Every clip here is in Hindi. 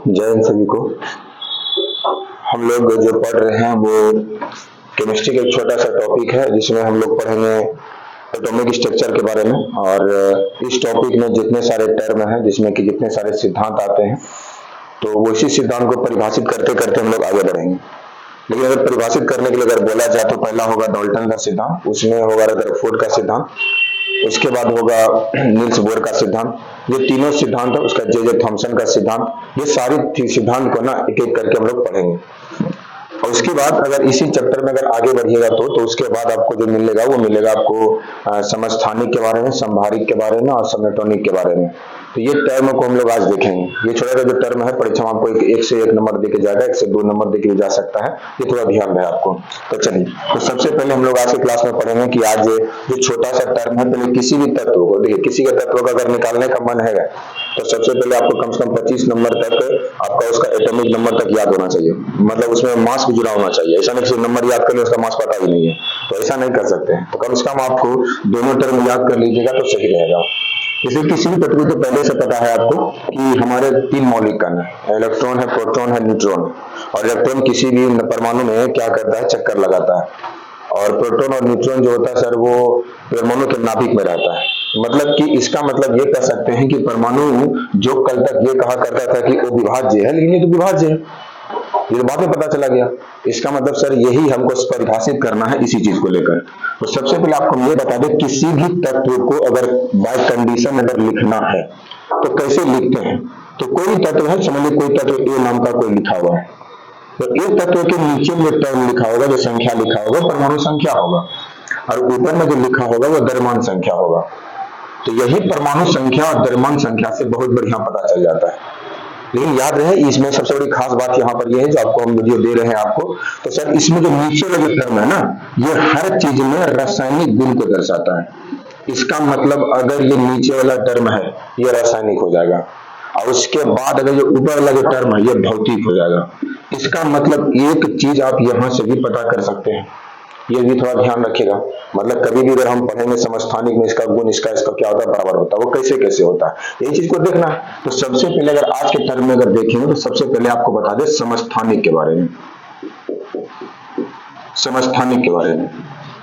जय हिंद सभी को। हम लोग जो पढ़ रहे हैं वो केमिस्ट्री का एक छोटा सा टॉपिक है जिसमें हम लोग पढ़ेंगे एटॉमिक स्ट्रक्चर के बारे में। और इस टॉपिक में जितने सारे टर्म हैं, जिसमें कि जितने सारे सिद्धांत आते हैं, तो वो इसी सिद्धांत को परिभाषित करते करते हम लोग आगे बढ़ेंगे। लेकिन अगर परिभाषित करने के लिए अगर बोला जाए तो पहला होगा डाल्टन का सिद्धांत, उसमें होगा रदरफोर्ड का सिद्धांत, उसके बाद होगा नील्स बोर का सिद्धांत। ये तीनों सिद्धांत है, उसका जे थॉमसन का सिद्धांत। ये सारी सिद्धांत को ना एक एक करके हम लोग पढ़ेंगे। और उसके बाद अगर इसी चैप्टर में अगर आगे बढ़िएगा तो उसके बाद आपको जो मिलेगा वो मिलेगा आपको समस्थानिक के बारे में, संभारिक के बारे में और सबनेटोनिक के बारे में। तो ये टर्म को हम लोग आज देखेंगे। ये छोटा सा जो टर्म है परीक्षा में आपको एक से एक नंबर देके जाएगा, एक से दो नंबर देके भी जा सकता है, ये थोड़ा ध्यान रहे आपको। तो चलिए, तो सबसे पहले हम लोग आज की क्लास में पढ़ेंगे कि आज जो छोटा सा टर्म है, पहले किसी भी तत्व को देखिए, किसी का तत्व का अगर निकालने का मन है तो सबसे पहले आपको कम से कम 25 नंबर तक आपका उसका एटॉमिक नंबर तक याद होना चाहिए। मतलब उसमें मास भी जुड़ा होना चाहिए। ऐसा नहीं कि नंबर याद कर ले उसका मास पता ही नहीं है, तो ऐसा नहीं कर सकते हैं। तो कम से कम आपको दोनों टर्म याद कर लीजिएगा तो सही रहेगा। जैसे किसी भी तत्व को पहले से पता है आपको कि हमारे 3 मौलिक कण है, इलेक्ट्रॉन है, प्रोटॉन है, न्यूट्रॉन। और इलेक्ट्रॉन किसी भी परमाणु में क्या करता है, चक्कर लगाता है। और प्रोटॉन और न्यूट्रॉन जो होता है सर, वो परमाणु के नाभिक में रहता है। मतलब कि इसका मतलब ये कह सकते हैं कि परमाणु जो कल तक ये कहा करता था कि वो विभाज्य है, लेकिन ये तो विभाज्य है, ये बाद में पता चला गया। इसका मतलब सर यही हमको परिभाषित करना है इसी चीज को लेकर। तो सबसे पहले आपको ये बता दें, किसी भी तत्व को अगर बाय कंडीशन अगर लिखना है तो कैसे लिखते हैं। तो कोई तत्व है, समझिए कोई तत्व ए नाम का कोई लिखा हुआ है, तो एक तत्व के नीचे में टर्म लिखा होगा, जो संख्या लिखा होगा परमाणु संख्या होगा, और ऊपर में जो लिखा होगा वो द्रव्यमान संख्या होगा। तो यही परमाणु संख्या और द्रव्यमान संख्या से बहुत बढ़िया पता चल जाता है। लेकिन याद रहे, इसमें सबसे बड़ी खास बात यहाँ पर यह है, जो आपको हम वीडियो दे रहे हैं आपको, तो सर इसमें जो नीचे वाला टर्म है ना, ये हर चीज में रासायनिक गुण को दर्शाता है। इसका मतलब अगर ये नीचे वाला टर्म है ये रासायनिक हो जाएगा, और उसके बाद अगर जो ऊपर वाला जो टर्म है ये भौतिक हो जाएगा। इसका मतलब एक चीज आप यहां से भी पता कर सकते हैं, ये भी थोड़ा ध्यान रखिएगा। मतलब कभी भी अगर हम पढ़ेंगे समस्थानिक में इसका गुण इसका क्या होता है, बराबर होता है, वो कैसे कैसे होता है, यही चीज को देखना है। तो सबसे पहले अगर आज के टर्म में अगर देखेंगे तो सबसे पहले आपको बता दें समस्थानिक के बारे में। समस्थानिक के बारे में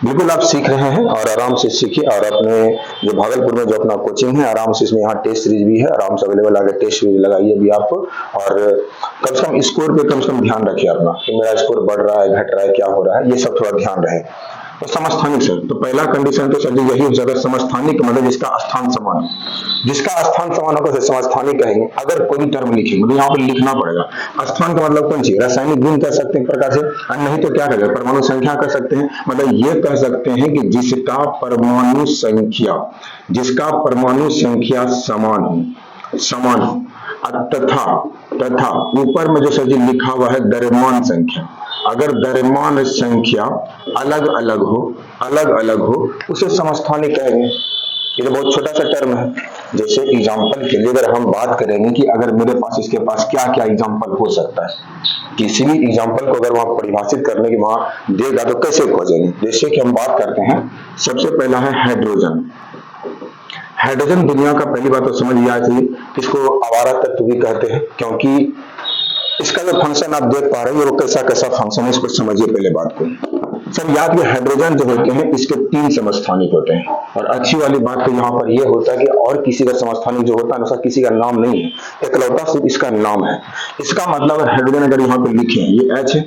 बिल्कुल आप सीख रहे हैं और आराम से सीखिए। और अपने जो भागलपुर में जो अपना कोचिंग है, आराम से इसमें यहाँ टेस्ट सीरीज भी है, आराम से अवेलेबल आगे टेस्ट सीरीज लगाइए भी आप। और कम से कम स्कोर पे कम से कम ध्यान रखिए अपना कि मेरा स्कोर बढ़ रहा है, घट रहा है, क्या हो रहा है, ये सब थोड़ा ध्यान रहे। तो समस्थानिक सर, तो पहला कंडीशन तो सर यही हो जाएगा, समस्थानिक मतलब जिसका स्थान समान, जिसका स्थान समान होगा उसे समस्थानिक कहेंगे। अगर कोई टर्म लिखेंगे तो यहाँ पर लिखना पड़ेगा। स्थान का मतलब कौन सी, रासायनिक गुण कह सकते हैं प्रकार से, और नहीं तो क्या कहेंगे, परमाणु संख्या कह सकते हैं। मतलब ये कह सकते हैं कि जिसका परमाणु संख्या समान हो तथा ऊपर में जो सर जी लिखा हुआ है द्रव्यमान संख्या, अगर द्रव्यमान संख्या अलग अलग हो उसे समस्थानिक कहेंगे। ये तो बहुत छोटा सा टर्म है। जैसे एग्जाम्पल के लिए अगर हम बात करेंगे कि अगर मेरे पास इसके पास क्या क्या एग्जाम्पल हो सकता है, किसी भी एग्जाम्पल को अगर वहां परिभाषित करने की वहां देगा तो कैसे खोजेंगे। जैसे कि हम बात करते हैं, सबसे पहला है हाइड्रोजन। हाइड्रोजन दुनिया का, पहली बात तो समझ लिया चाहिए, इसको आवारा तत्व भी कहते हैं, क्योंकि इसका जो फंक्शन आप देख पा रहे हैं वो कैसा कैसा फंक्शन है, इसको समझिए पहले बात को। सर याद, ये हाइड्रोजन जो होते हैं इसके 3 समस्थानिक होते हैं। और अच्छी वाली बात तो यहाँ पर ये होता है कि और किसी का समस्थानिक जो होता है उसका किसी का नाम नहीं है, एकलौता सिर्फ इसका नाम है। इसका मतलब हाइड्रोजन अगर यहाँ पे लिखे, ये H है,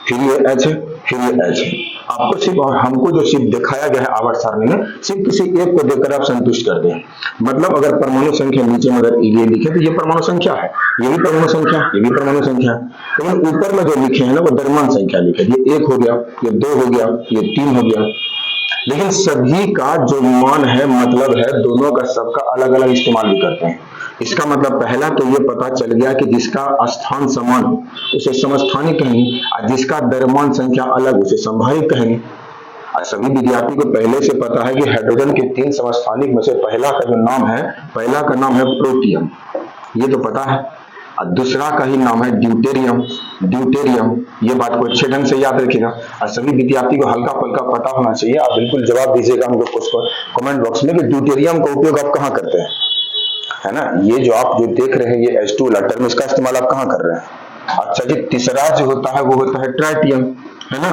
फिर ये H है, फिर ये H है, आपको सिर्फ और हमको जो सिर्फ दिखाया गया है आवर्त सारणी में, सिर्फ किसी एक को देखकर आप संतुष्ट कर दें। मतलब अगर परमाणु संख्या नीचे में अगर ये लिखे तो ये परमाणु संख्या है, ये भी परमाणु संख्या, ये भी परमाणु संख्या है। लेकिन ऊपर में जो लिखे हैं ना वो द्रव्यमान संख्या लिखे, ये 1 हो गया, ये 2 हो गया, ये 3 हो गया। लेकिन सभी का जो मान है, मतलब है दोनों का सबका अलग अलग इस्तेमाल भी करते हैं। इसका मतलब पहला तो ये पता चल गया कि जिसका स्थान समान हो उसे समस्थानिक कहेंगे, और जिसका द्रव्यमान संख्या अलग उसे संभाविक कहेंगे। और सभी विद्यार्थी को पहले से पता है कि हाइड्रोजन के 3 समस्थानिक में से पहला का जो नाम है, पहला का नाम है प्रोटियम, ये तो पता है। और दूसरा का ही नाम है ड्यूटेरियम। ये बात को अच्छे ढंग से याद रखिएगा, और सभी विद्यार्थी को हल्का फुल्का पता होना चाहिए। आप बिल्कुल जवाब दीजिएगा हमको कमेंट बॉक्स में कि ड्यूटेरियम का उपयोग आप कहाँ करते हैं। है ना। ये जो आप जो देख रहे हैं ये H2 वाला टर्म, इसका इस्तेमाल आप कहाँ कर रहे हैं? अच्छा जी, तीसरा जो होता है वो होता है ट्राइटियम, है ना।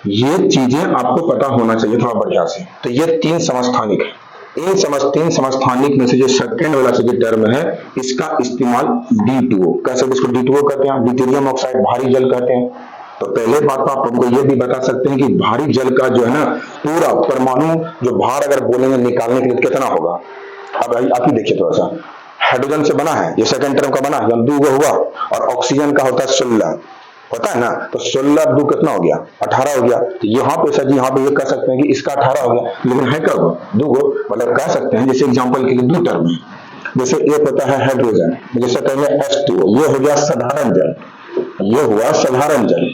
ये चीजें आपको पता होना चाहिए थोड़ा बढ़िया से। तो ये 3 समस्थानिक है। तीन समस्थानिक में से जो सेकंड वाला से जो टर्म है, इसका इस्तेमाल D2O, कैसे इसको D2O कहते हैं, ड्यूटेरियम ऑक्साइड भारी जल कहते हैं। तो पहले बात तो आप हमको ये भी बता सकते हैं कि भारी जल का जो है ना पूरा परमाणु जो भार अगर बोलेंगे निकालने के लिए कितना होगा। अब आप ही देखिए थोड़ा सा, हाइड्रोजन से बना है, ये सेकंड टर्म का बना है, 2 हुआ, और ऑक्सीजन का होता है 16, पता है ना। तो 16 2 कितना हो गया, 18 हो गया। तो यहाँ पे सर जी, यहाँ पे ये कह सकते हैं कि इसका 18 हो गया, लेकिन है कब 2 मतलब कह सकते हैं, जैसे एग्जांपल के लिए 2 टर्म है, जैसे एक होता है हाइड्रोजन, जैसे कहेंगे H2O, ये हो गया साधारण जल, ये हुआ साधारण जल।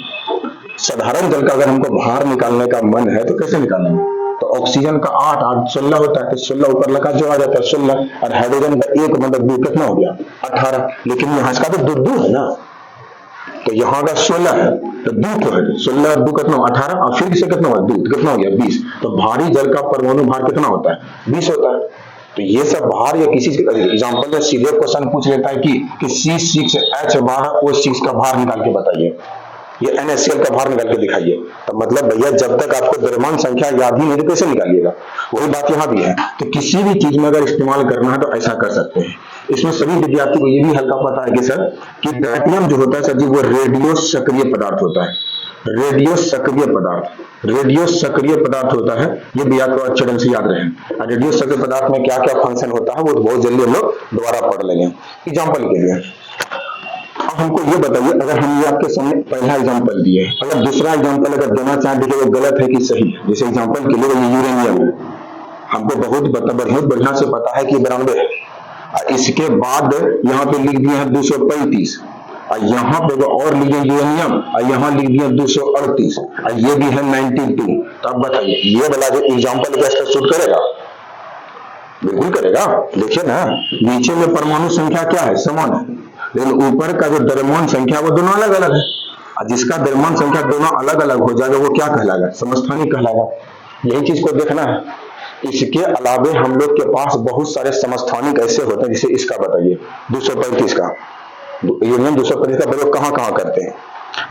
साधारण जल का अगर हमको भार निकालने का मन है तो कैसे निकालेंगे? तो ऑक्सीजन का 8 8 16 होता है, तो 16 ऊपर लगा जो आ जाता है 16, और हाइड्रोजन का 1 मतलब 2 कितना हो गया 18, लेकिन यहाँ इसका तो 2 है ना। तो यहाँ का 16 है तो 2 को है, 16 2 कितना 18, और फिर से कितना हुआ 2 कितना हो गया 20। तो भारी जल का परमाणु भार कितना होता है 20 होता है। तो ये सब भार या किसी एग्जाम्पल में सीधे क्वेश्चन पूछ लेता है कि C6H12O6 का भार निकाल के बताइए, ये NaCl का भार निकाल के दिखाइए। तो मतलब भैया जब तक आपको द्रव्यमान संख्या याद ही नहीं तो कैसे निकालिएगा। वही बात यहाँ भी है। तो किसी भी चीज में अगर इस्तेमाल करना है तो ऐसा कर सकते हैं। इसमें सभी विद्यार्थी को ये भी हल्का पता है कि सर कि ट्राइटियम जो होता है सर जी वो रेडियो सक्रिय पदार्थ होता है। रेडियो सक्रिय पदार्थ होता है, ये भी आपको अच्छे ढंग से याद रहे। रेडियो सक्रिय पदार्थ में क्या क्या फंक्शन होता है वो बहुत जल्दी हम लोग दोबारा पढ़ लेंगे। एग्जाम्पल के लिए अब हमको ये बताइए, अगर हम ये आपके सामने पहला एग्जांपल दिए, अगर दूसरा एग्जांपल अगर देना चाहें देखिए वो गलत है कि सही है। जैसे एग्जांपल के लिए ये यूरेनियम है, हमको बहुत बढ़िया से पता है कि 92 है, और इसके बाद यहाँ पे लिख दिए हैं 235, और यहाँ पे वो और लिख दिए यूरेनियम, और यहाँ लिख दिए 238, और ये भी है 92। तो अब बताइए ये वाला जो एग्जाम्पल क्या इसका सूट करेगा? बिल्कुल करेगा। देखिए ना नीचे में परमाणु संख्या क्या है, समान है, लेकिन ऊपर का जो द्रव्यमान संख्या वो दोनों अलग अलग है। और जिसका द्रव्यमान संख्या दोनों अलग अलग हो जाएगा वो क्या कहलाएगा, समस्थानिक कहलाएगा। यही चीज को देखना है। इसके अलावे हम लोग के पास बहुत सारे समस्थानिक ऐसे होते हैं, जैसे इसका बताइए 235 का यूरेनियम 235 का प्रयोग कहाँ कहाँ करते हैं।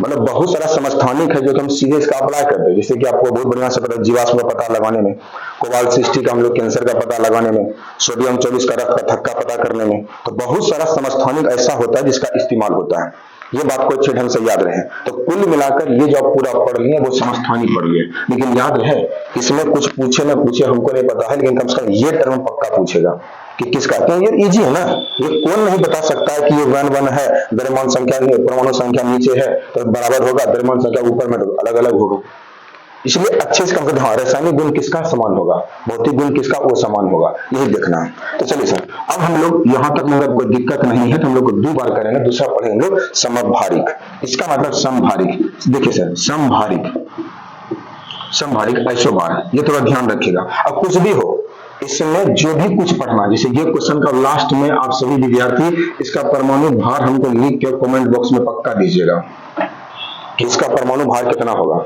मतलब बहुत सारा समस्थानिक है जो हम सीधे इसका अप्लाई करते हैं। जैसे कि आपको बहुत बढ़िया से पता है जीवाश्म का पता लगाने में, कोबाल्ट 60 का हम लोग कैंसर का पता लगाने में, सोडियम 24 का रक्त का थक्का पता करने में। तो बहुत सारा समस्थानिक ऐसा होता है जिसका इस्तेमाल होता है। ये बात को अच्छे ढंग से याद रहे। तो कुल मिलाकर ये जो आप पूरा पढ़ लिए वो समस्थानिक पढ़ लिए, लेकिन याद रहे इसमें कुछ पूछे ना पूछे हमको नहीं पता है, लेकिन कम से कम ये टर्म पक्का पूछेगा कि किसका, क्यों ये इजी है ना। ये कौन नहीं बता सकता है कि ये 1 1 है, द्रव्यमान संख्या परमाणु संख्या नीचे है तो बराबर होगा, द्रव्यमान संख्या ऊपर में तो अलग अलग होगा। इसलिए अच्छे से कम से हाँ रासायनिक गुण किसका समान होगा, भौतिक गुण किसका वो समान होगा, यही देखना है। तो चलिए सर अब हम लोग यहाँ तक में अगर कोई दिक्कत नहीं है तो हम लोग को 2 बार करेंगे, दूसरा पढ़ेंगे हम लोग समभारिक। इसका मतलब समभारिक, देखिए सर समभारिक आइसोबार, ये थोड़ा ध्यान रखिएगा। अब कुछ भी हो इसमें जो भी कुछ पढ़ना, जैसे ये क्वेश्चन का लास्ट में आप सभी विद्यार्थी इसका परमाणु भार हमको लिख के कमेंट बॉक्स में पक्का दीजिएगा कि इसका परमाणु भार कितना होगा।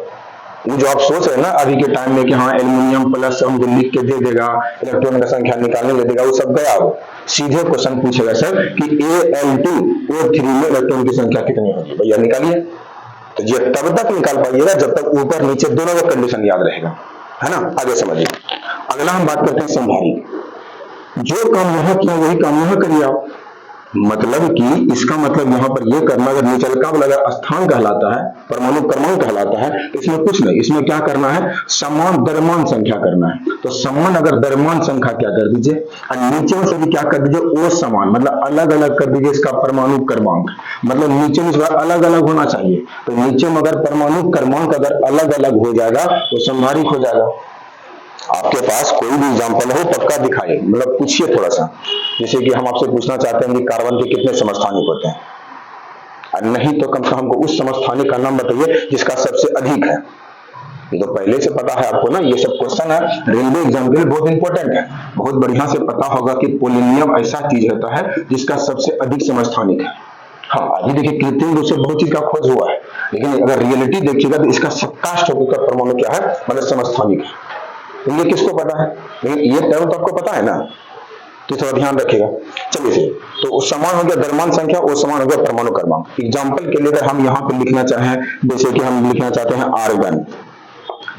जो आप सोच रहे हैं ना अभी के टाइम में कि हाँ एल्युमिनियम प्लस हमको लिख के दे देगा, इलेक्ट्रॉन का संख्या निकालने दे देगा, वो सब गया। वो सीधे क्वेश्चन पूछेगा सर कि Al2O3 में इलेक्ट्रॉन की संख्या कितनी होगी, भैया निकालिए। तो ये तब तक निकाल पाइएगा जब तक ऊपर नीचे दोनों का कंडीशन याद रहेगा, है ना। आगे समझिए। अगला हम बात करते हैं समभारिक। जो काम यहाँ किया वही काम यहाँ करिए आप। मतलब कि इसका मतलब यहाँ पर यह करना, अगर निचलका वाला अगर स्थान कहलाता है, परमाणु क्रमांक कहलाता है, इसमें कुछ नहीं, इसमें क्या करना है समान द्रव्यमान संख्या करना है। तो समान अगर द्रव्यमान संख्या क्या कर दीजिए, और नीचे में से भी क्या कर दीजिए ओ समान, मतलब अलग अलग कर दीजिए इसका परमाणु क्रमांक, मतलब नीचे में अलग अलग होना चाहिए। तो नीचे में अगर परमाणु क्रमांक अगर अलग अलग हो जाएगा तो समभारिक हो जाएगा। आपके पास कोई भी एग्जांपल हो पक्का दिखाइए, मतलब पूछिए थोड़ा सा। जैसे कि हम आपसे पूछना चाहते हैं कि कार्बन के कितने समस्थानिक होते हैं, और नहीं तो कम से कम हमको उस समस्थानिक का नाम बताइए जिसका सबसे अधिक है। ये तो पहले से पता है आपको ना, ये सब क्वेश्चन है रेलवे एग्जाम के लिए बहुत इंपॉर्टेंट है। बहुत बढ़िया से पता होगा कि पोलिनियम ऐसा चीज होता है जिसका सबसे अधिक समस्थानिक है। हाँ अभी देखिए कृत्रिम रूप से बहुत चीज का खोज हुआ है, लेकिन अगर रियलिटी देखिएगा तो इसका 27 का परमाणु क्या है, मतलब समस्थानिक है। तो ये किसको पता है, लेकिन ये टर्म तो आपको पता है ना। तो थोड़ा ध्यान रखिएगा। चलिए से तो समान हो गया द्रव्यमान संख्या, वो समान हो गया परमाणु क्रमांक। एग्जाम्पल के लिए अगर हम यहाँ पे लिखना चाहें, जैसे कि हम लिखना चाहते हैं आर्गन,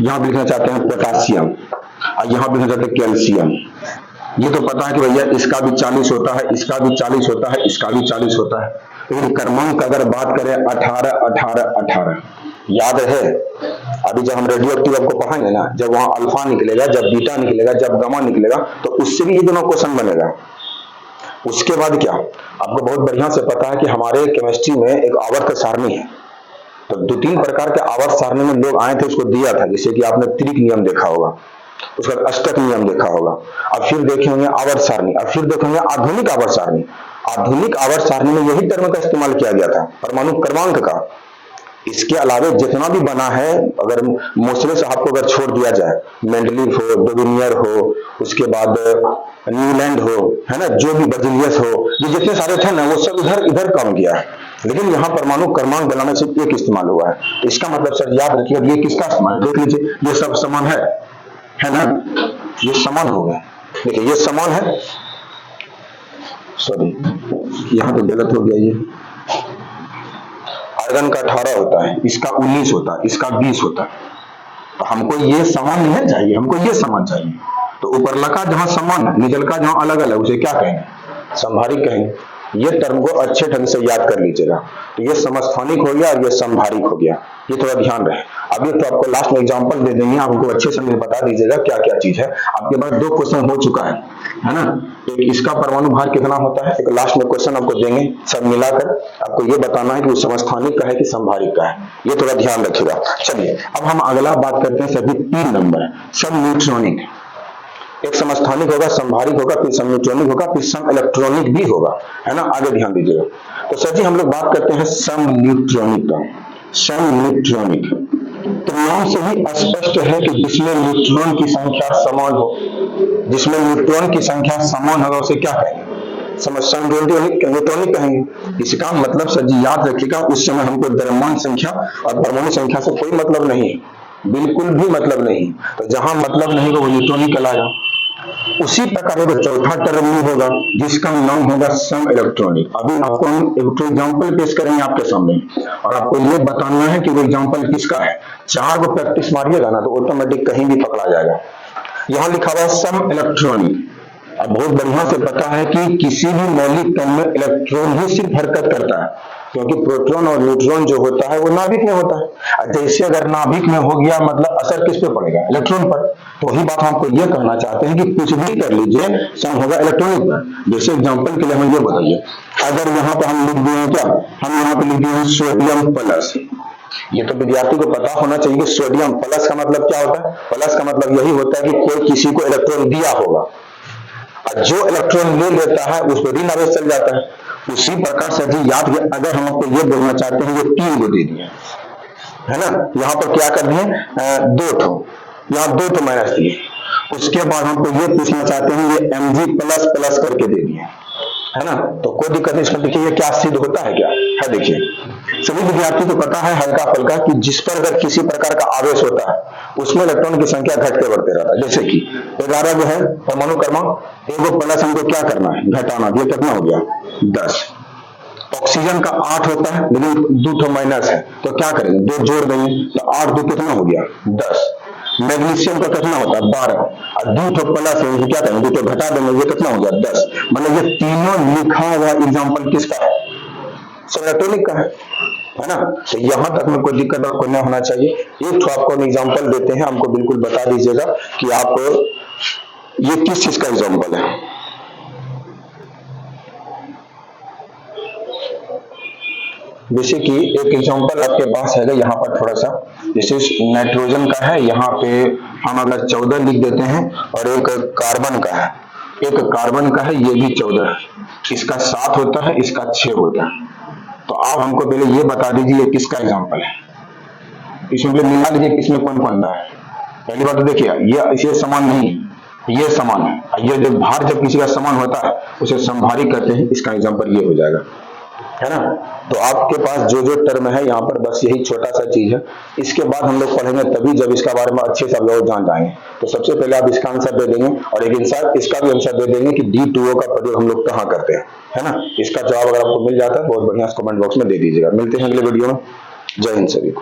यहाँ पे लिखना चाहते हैं पोटासियम, और यहाँ पे लिखना चाहते हैं कैल्शियम। ये तो पता है कि भैया इसका भी 40 होता है, इसका भी 40 होता है, इसका भी 40 होता है। लेकिन क्रमांक अगर बात करें 18 18 18, याद है अभी जब हम रेडियो एक्टिव आपको पढ़ाएंगे ना, जब वहां अल्फा निकलेगा, जब बीटा निकलेगा, जब गामा निकलेगा, तो उससे भी ये दोनों क्वेश्चन बनेगा। उसके बाद क्या आपको बहुत बढ़िया से पता है कि हमारे केमिस्ट्री में एक आवर्त सारणी है। तो 2-3 प्रकार के आवर्त सारणी में लोग आए थे, उसको दिया था, जैसे कि आपने त्रिक नियम देखा होगा, उसका अष्टक नियम देखा होगा, अब फिर देखे होंगे आवर्त सारणी, अब फिर देखेंगे आधुनिक आवर्त सारणी। आधुनिक आवर्त सारणी में यही टर्म का इस्तेमाल किया गया था, परमाणु क्रमांक का। इसके अलावा जितना भी बना है, अगर मोसले साहब को अगर छोड़ दिया जाए, मेंडलीव हो, डोबिनियर हो, उसके बाद न्यूलैंड हो, है ना, जो भी बर्जीलियस हो, ये जितने सारे थे ना, वो सब इधर इधर काम किया है। लेकिन यहाँ परमाणु क्रमांक बनाने से एक इस्तेमाल हुआ है। इसका मतलब सर याद रखिएगा, ये किसका इस्तेमाल, देख लीजिए ये सब समान है ना, ये समान हो गया। देखिए ये समान है, सॉरी यहाँ पे गलत हो गया, ये आर्गन का 18 होता है, इसका 19 होता है, इसका 20 होता है। तो हमको ये समान नहीं चाहिए, हमको ये समान चाहिए। तो ऊपरला का जहां समान है, निचल का जहां अलग अलग, उसे क्या कहेंगे, संभारिक कहेंगे। ये टर्म को अच्छे ढंग से याद कर लीजिएगा। तो ये समस्थानिक हो गया और ये संभारिक हो गया, ये थोड़ा ध्यान रहे। अभी तो आपको लास्ट में एग्जांपल दे देंगे, आपको अच्छे से बता दीजिएगा क्या क्या चीज है। आपके पास 2 क्वेश्चन हो चुका है ना। एक इसका परमाणु भार कितना होता है, एक लास्ट में क्वेश्चन आपको देंगे, सब मिलाकर आपको ये बताना है कि वो समस्थानिक का है कि संभारिक का है, ये थोड़ा ध्यान रखिएगा। चलिए अब हम अगला बात करते हैं सभी 3 नंबर, सब न्यूट्रॉनिक। एक समस्थानिक होगा, संभारिक होगा, फिर सम न्यूट्रॉनिक होगा, फिर सम इलेक्ट्रॉनिक भी होगा, है ना। आगे ध्यान दीजिएगा। तो सर जी हम लोग बात करते हैं सम न्यूट्रॉनिक का। सम न्यूट्रॉनिक तो नाम से ही स्पष्ट है कि जिसमें न्यूट्रॉन की संख्या समान हो, जिसमें न्यूट्रॉन की संख्या समान होगा उसे क्या कहेंगे, सम न्यूट्रॉनिक कहेंगे। इसका मतलब सर जी याद रखिएगा, उस समय हमको द्रव्यमान संख्या और परमाणु संख्या से कोई मतलब नहीं है, बिल्कुल भी मतलब नहीं। तो जहां मतलब नहीं होगा वो न्यूट्रॉनिक कहलाएगा। उसी प्रकार का चौथा टर्म होगा जिसका नाम होगा सम इलेक्ट्रॉनिक। अभी आपको हम एक एग्जांपल पेश करेंगे आपके सामने, और आपको ये बताना है कि वो एग्जांपल किसका है। 4 को प्रैक्टिस मारिएगा ना तो ऑटोमेटिक कहीं भी पकड़ा जाएगा। यहाँ लिखा हुआ सम इलेक्ट्रॉनिक। अब बहुत बढ़िया से पता है कि किसी भी मौलिक कण में इलेक्ट्रॉन ही सिर्फ हरकत करता है, क्योंकि प्रोटॉन और न्यूट्रॉन जो होता है वो नाभिक में होता है। जैसे अगर नाभिक में हो गया मतलब असर किस पे पड़ेगा, इलेक्ट्रॉन पर। तो वही बात हमको ये कहना चाहते हैं कि कुछ भी कर लीजिए सम होगा इलेक्ट्रॉनिक पर। जैसे एग्जांपल के लिए हमें ये बताइए, अगर यहाँ पे हम लिख दिए क्या, हम यहाँ पे लिख दिए सोडियम प्लस। ये तो विद्यार्थी को पता होना चाहिए कि सोडियम प्लस का मतलब क्या होता है। प्लस का मतलब यही होता है कि कोई किसी को इलेक्ट्रॉन दिया होगा, और जो इलेक्ट्रॉन ले लेता है उस पर ऋण आवेश चल जाता है। उसी प्रकार से जी याद, अगर हम आपको ये बोलना चाहते हैं, ये 3 को दे दिए, है ना, यहाँ पर क्या कर दिए 2 ठो, यहाँ 2 ठो माइनस दिए। उसके बाद हमको ये पूछना चाहते हैं, ये Mg प्लस प्लस करके दे दिए, है ना। तो कोई दिक्कत नहीं। इसमें देखिए ये क्या सिद्ध होता है, क्या है, देखिए सभी विद्यार्थी को पता है हल्का फुल्का कि जिस पर अगर किसी प्रकार का आवेश होता है उसमें इलेक्ट्रॉन की संख्या घटते बढ़ते रहता है। जैसे कि 11 जो है परमाणु क्रमांक, एक प्लस हमको क्या करना है, घटाना। ये कितना हो गया 10। ऑक्सीजन का 8 होता है, लेकिन 2 ठो माइनस है, तो क्या करेंगे 2 जोड़ देंगे, तो 8 2 कितना हो गया 10। मैग्नीशियम का कितना होता है 12, और 2 ठो प्लस है, क्या करेंगे 2 ठो घटा देंगे, ये कितना हो गया 10। मतलब ये तीनों लिखा हुआ एग्जाम्पल किसका है, इलेक्ट्रॉनिक का है ना। तो यहां तक में कोई दिक्कत आपको नहीं होना चाहिए। एक तो आपको हम एग्जाम्पल देते हैं, हमको बिल्कुल बता दीजिएगा कि आप ये किस चीज का एग्जाम्पल है। जैसे कि एक एग्जाम्पल आपके पास है यहाँ पर थोड़ा सा, जैसे नाइट्रोजन का है, यहाँ पे हम अगर 14 लिख देते हैं, और एक कार्बन का है, एक कार्बन का है, ये भी 14 है, इसका 7 होता है, इसका 6 होता है। तो आप हमको पहले ये बता दीजिए किसका एग्जाम्पल है, इसमें मिला लीजिए किसमें कौन कौन है। पहली बात तो देखिए ये समान नहीं है, ये समान है। ये जब भार जब किसी का समान होता है उसे संभारिक कहते हैं। इसका एग्जाम्पल ये हो जाएगा। है ना। तो आपके पास जो जो टर्म है यहाँ पर बस यही छोटा सा चीज है। इसके बाद हम लोग पढ़ेंगे तभी जब इसका बारे में अच्छे से आप लोग जान जाएंगे। तो सबसे पहले आप इसका आंसर दे देंगे और एक इंसान इसका भी आंसर दे देंगे कि D2O का प्रयोग हम लोग कहाँ करते हैं, है ना। इसका जवाब अगर आपको मिल जाता है बहुत बढ़िया, कमेंट बॉक्स में दे दीजिएगा। मिलते हैं अगले वीडियो में। जय हिंद सभी को।